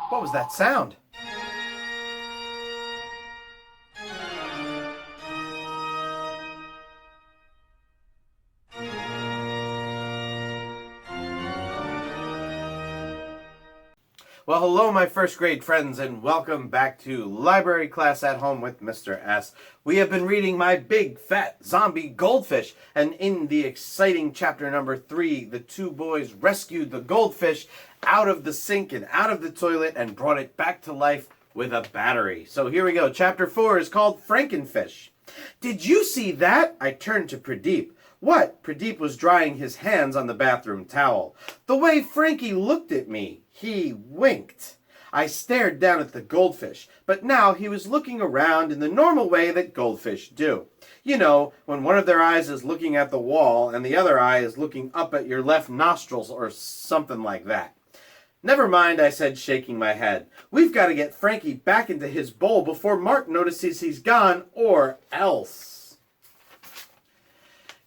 What was that sound? Well, hello, my first grade friends, and welcome back to Library Class at Home with Mr. S. We have been reading my Big Fat Zombie Goldfish, and in the exciting chapter number 3, the two boys rescued the goldfish out of the sink and out of the toilet and brought it back to life with a battery. So here we go. Chapter 4 is called Frankenfish. Did you see that? I turned to Pradeep. What? Pradeep was drying his hands on the bathroom towel. The way Frankie looked at me. He winked. I stared down at the goldfish, but now he was looking around in the normal way that goldfish do. You know, when one of their eyes is looking at the wall and the other eye is looking up at your left nostrils or something like that. Never mind, I said, shaking my head. We've got to get Frankie back into his bowl before Mark notices he's gone, or else.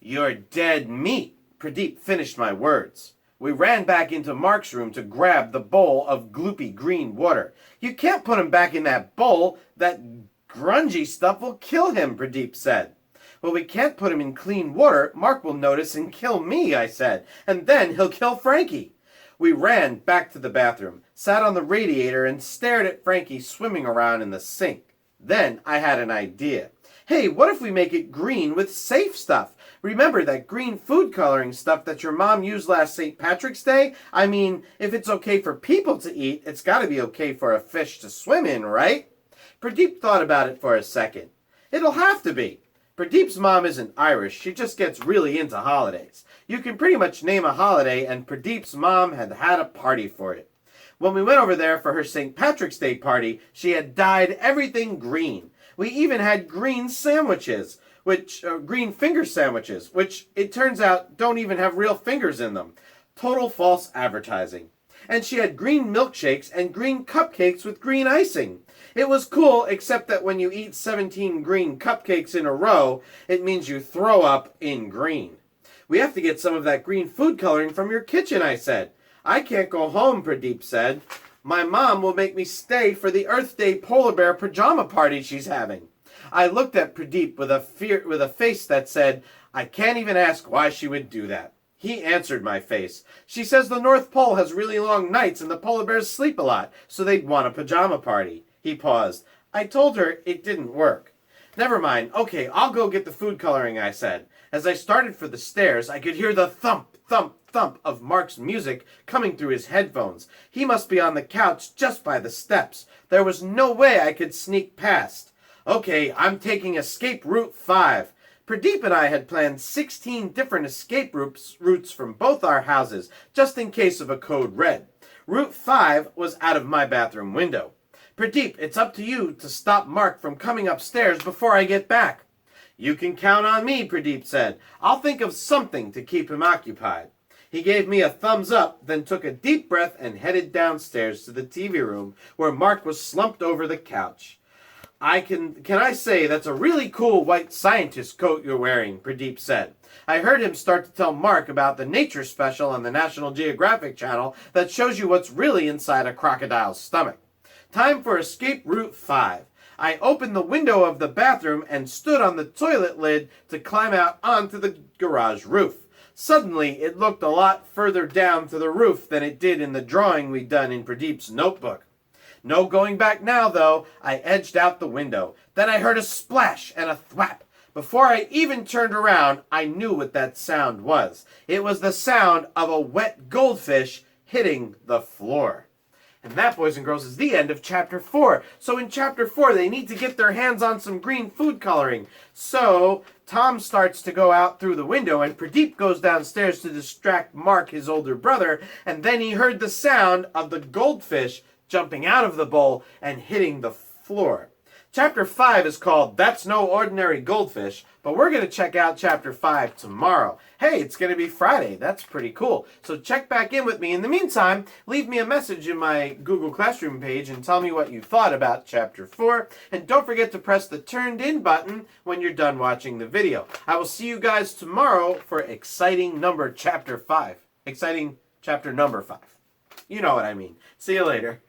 You're dead meat, Pradeep finished my words. We ran back into Mark's room to grab the bowl of gloopy green water. You can't put him back in that bowl. That grungy stuff will kill him, Pradeep said. Well, we can't put him in clean water. Mark will notice and kill me, I said, and then he'll kill Frankie. We ran back to the bathroom, sat on the radiator, and stared at Frankie swimming around in the sink. Then I had an idea. Hey, what if we make it green with safe stuff? Remember that green food coloring stuff that your mom used last St. Patrick's Day? I mean, if it's okay for people to eat, it's got to be okay for a fish to swim in, right? Pradeep thought about it for a second. It'll have to be. Pradeep's mom isn't Irish. She just gets really into holidays. You can pretty much name a holiday, and Pradeep's mom had had a party for it. When we went over there for her St. Patrick's Day party, she had dyed everything green. We even had green sandwiches. Green finger sandwiches, which it turns out don't even have real fingers in them. Total false advertising. And she had green milkshakes and green cupcakes with green icing. It was cool, except that when you eat 17 green cupcakes in a row, it means you throw up in green. We have to get some of that green food coloring from your kitchen, I said. I can't go home, Pradeep said. My mom will make me stay for the Earth Day polar bear pajama party she's having. I looked at Pradeep with a face that said, I can't even ask why she would do that. He answered my face. She says the North Pole has really long nights and the polar bears sleep a lot, so they'd want a pajama party. He paused. I told her it didn't work. Never mind. Okay, I'll go get the food coloring, I said. As I started for the stairs, I could hear the thump, thump, thump of Mark's music coming through his headphones. He must be on the couch just by the steps. There was no way I could sneak past. Okay, I'm taking escape route 5. Pradeep and I had planned 16 different escape routes from both our houses, just in case of a code red. Route 5 was out of my bathroom window. Pradeep, it's up to you to stop Mark from coming upstairs before I get back. You can count on me, Pradeep said. I'll think of something to keep him occupied. He gave me a thumbs up, then took a deep breath and headed downstairs to the TV room where Mark was slumped over the couch. Can I say that's a really cool white scientist coat you're wearing, Pradeep said. I heard him start to tell Mark about the nature special on the National Geographic Channel that shows you what's really inside a crocodile's stomach. Time for escape route 5. I opened the window of the bathroom and stood on the toilet lid to climb out onto the garage roof. Suddenly, it looked a lot further down to the roof than it did in the drawing we'd done in Pradeep's notebook. No going back now, though. I edged out the window. Then I heard a splash and a thwap. Before I even turned around, I knew what that sound was. It was the sound of a wet goldfish hitting the floor. And that, boys and girls, is the end of Chapter 4. So in Chapter 4, they need to get their hands on some green food coloring. So Tom starts to go out through the window, and Pradeep goes downstairs to distract Mark, his older brother, and then he heard the sound of the goldfish jumping out of the bowl and hitting the floor. Chapter 5 is called That's No Ordinary Goldfish, but we're going to check out Chapter 5 tomorrow. Hey, it's going to be Friday. That's pretty cool. So check back in with me. In the meantime, leave me a message in my Google Classroom page and tell me what you thought about Chapter 4. And don't forget to press the turned in button when you're done watching the video. I will see you guys tomorrow for exciting Chapter number 5. You know what I mean. See you later.